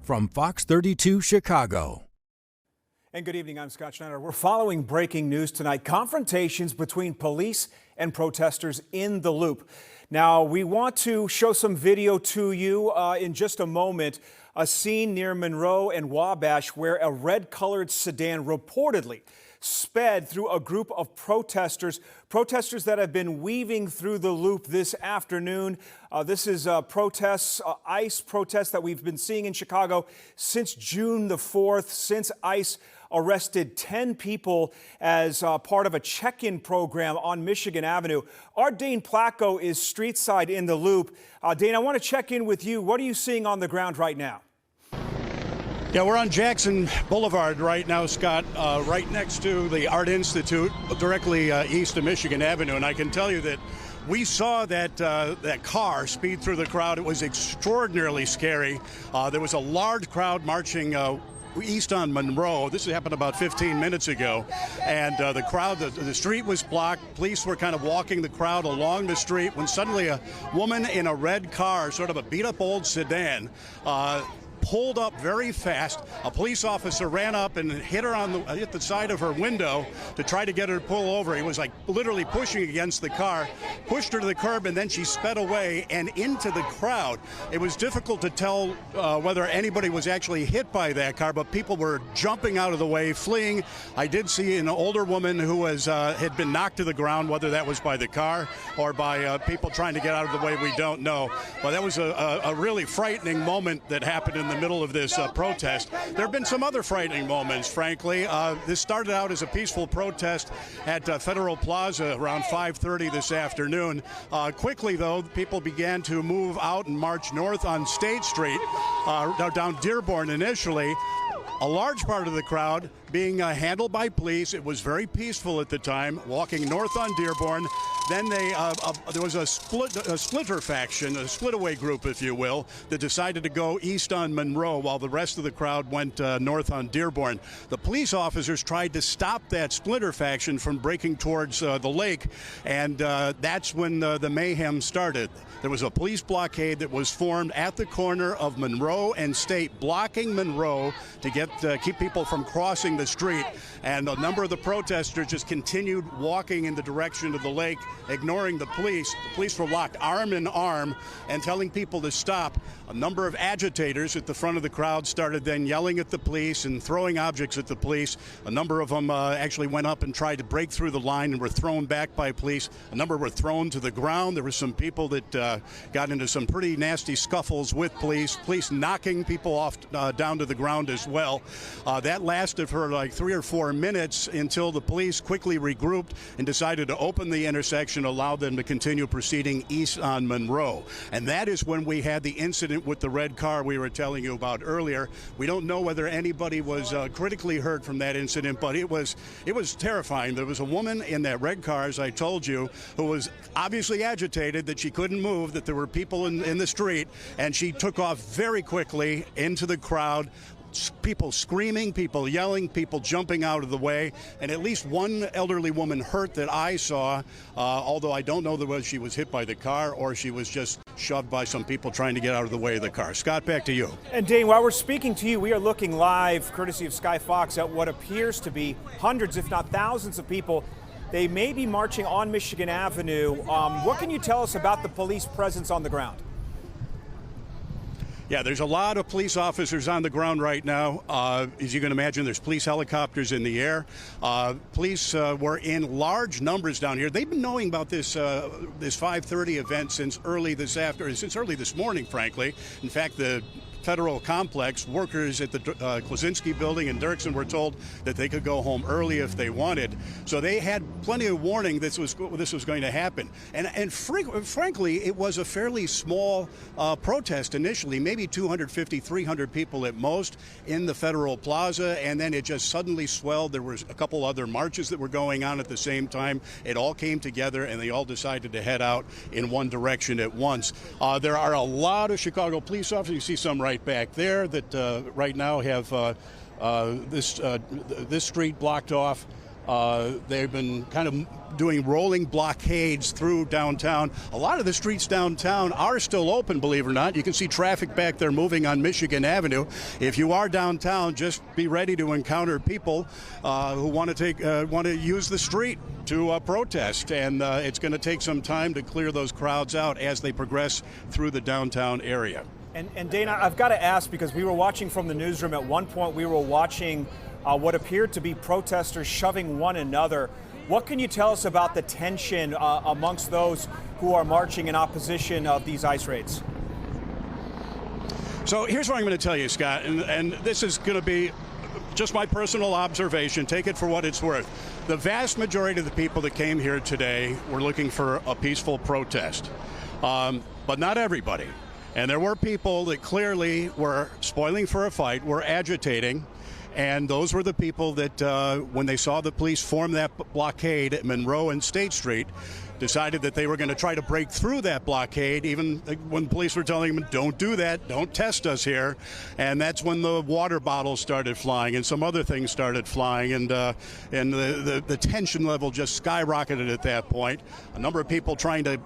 from Fox 32 Chicago. And good evening, I'm Scott Schneider. We're following breaking news tonight. Confrontations between police and protesters in the Loop. Now, we want to show some video to you in just a moment. A scene near Monroe and Wabash where a red-colored sedan reportedly sped through a group of protesters that have been weaving through the Loop this afternoon. This is protests, ICE protests that we've been seeing in Chicago since June the 4th, since ICE arrested 10 people as part of a check-in program on Michigan Avenue. Our Dane Placco is streetside in the Loop. Dane, I want to check in with you. What are you seeing on the ground right now? Yeah, we're on Jackson Boulevard right now, Scott, right next to the Art Institute, directly east of Michigan Avenue. And I can tell you that we saw that car speed through the crowd. It was extraordinarily scary. There was a large crowd marching east on Monroe. This happened about 15 minutes ago. And the crowd, the street was blocked. Police were kind of walking the crowd along the street when suddenly a woman in a red car, sort of a beat-up old sedan, pulled up very fast. A police officer ran up and hit her hit the side of her window to try to get her to pull over. He was like literally pushing against the car, pushed her to the curb, and then she sped away and into the crowd. It was difficult to tell whether anybody was actually hit by that car, but people were jumping out of the way, fleeing. I did see an older woman who was had been knocked to the ground, whether that was by the car or by people trying to get out of the way, we don't know. But that was a really frightening moment that happened in the middle of this protest. There have been some other frightening moments, frankly. This started out as a peaceful protest at Federal Plaza around 5:30 this afternoon. Quickly, though, people began to move out and march north on State Street, down Dearborn initially. A large part of the crowd being handled by police. It was very peaceful at the time, walking north on Dearborn. Then there was a splinter faction, a split-away group, if you will, that decided to go east on Monroe while the rest of the crowd went north on Dearborn. The police officers tried to stop that splinter faction from breaking towards the lake, and that's when the mayhem started. There was a police blockade that was formed at the corner of Monroe and State, blocking Monroe to keep people from crossing the street, and a number of the protesters just continued walking in the direction of the lake, ignoring the police. The police were locked arm in arm and telling people to stop. A number of agitators at the front of the crowd started then yelling at the police and throwing objects at the police. A number of them actually went up and tried to break through the line and were thrown back by police. A number were thrown to the ground. There were some people that got into some pretty nasty scuffles with police knocking people off down to the ground as well. That lasted for like 3 or 4 minutes until the police quickly regrouped and decided to open the intersection, allow them to continue proceeding east on Monroe. And that is when we had the incident with the red car we were telling you about earlier. We don't know whether anybody was critically hurt from that incident, but it was terrifying. There was a woman in that red car, as I told you, who was obviously agitated that she couldn't move, that there were people in the street, and she took off very quickly into the crowd. People screaming, people yelling, people jumping out of the way, and at least one elderly woman hurt that I saw, although I don't know whether she was hit by the car or she was just shoved by some people trying to get out of the way of the car. Scott, back to you. And Dane, while we're speaking to you, we are looking live, courtesy of Sky Fox, at what appears to be hundreds, if not thousands of people. They may be marching on Michigan Avenue. What can you tell us about the police presence on the ground? Yeah, there's a lot of police officers on the ground right now. As you can imagine, there's police helicopters in the air. Police were in large numbers down here. They've been knowing about this 5:30 event since early this morning, frankly. In fact, the Federal Complex workers at the Klaczynski building in Dirksen were told that they could go home early if they wanted. So they had plenty of warning this was going to happen. And frankly, it was a fairly small protest initially, maybe 250, 300 people at most in the Federal Plaza, and then it just suddenly swelled. There was a couple other marches that were going on at the same time. It all came together, and they all decided to head out in one direction at once. There are a lot of Chicago police officers. You see some right back there that right now have this street blocked off. They've been kind of doing rolling blockades through downtown. A lot of the streets downtown are still open, believe it or not. You can see traffic back there moving on Michigan Avenue. If you are downtown, just be ready to encounter people who want to use the street to protest, and it's going to take some time to clear those crowds out as they progress through the downtown area. And Dana, I've got to ask, because we were watching from the newsroom at one point, we were watching what appeared to be protesters shoving one another. What can you tell us about the tension amongst those who are marching in opposition of these ICE raids? So here's what I'm going to tell you, Scott, and this is going to be just my personal observation. Take it for what it's worth. The vast majority of the people that came here today were looking for a peaceful protest, but not everybody. And there were people that clearly were spoiling for a fight, were agitating. And those were the people that, when they saw the police form that blockade at Monroe and State Street, decided that they were going to try to break through that blockade, even when police were telling them, don't do that, don't test us here. And that's when the water bottles started flying and some other things started flying, and the tension level just skyrocketed at that point. A number of people trying to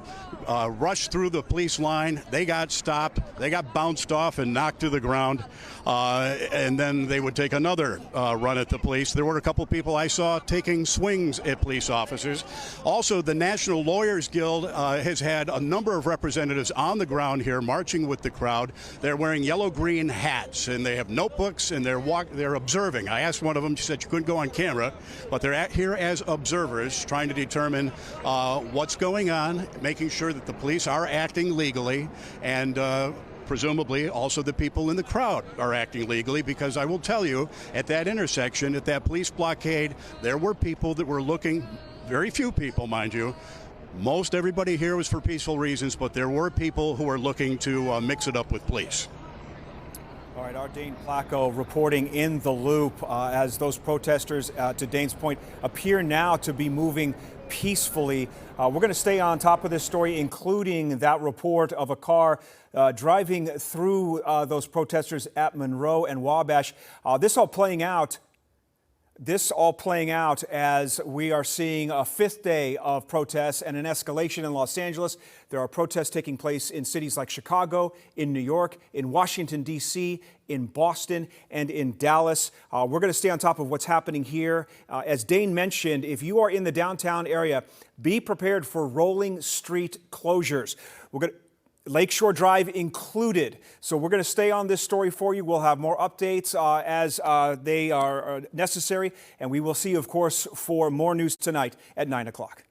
rush through the police line. They got stopped, they got bounced off and knocked to the ground, and then they would take another run at the police. There were a couple people I saw taking swings at police officers. Also, the National Lawyers Guild has had a number of representatives on the ground here marching with the crowd. They're wearing yellow-green hats, and they have notebooks, and they're observing. I asked one of them, she said she couldn't go on camera, but they're here as observers trying to determine what's going on, making sure that the police are acting legally, and presumably also the people in the crowd are acting legally, because I will tell you, at that intersection, at that police blockade, there were people that were looking, very few people, mind you. Most everybody here was for peaceful reasons, but there were people who were looking to mix it up with police. All right, our Dane Placco reporting in the loop as those protesters, to Dane's point, appear now to be moving peacefully. We're going to stay on top of this story, including that report of a car driving through those protesters at Monroe and Wabash. This all playing out as we are seeing a fifth day of protests and an escalation in Los Angeles. There are protests taking place in cities like Chicago, in New York, in Washington, D.C., in Boston, and in Dallas. We're going to stay on top of what's happening here. As Dane mentioned, if you are in the downtown area, be prepared for rolling street closures. Lakeshore Drive included. So we're going to stay on this story for you. We'll have more updates as they are necessary. And we will see, of course, for more news tonight at 9 o'clock.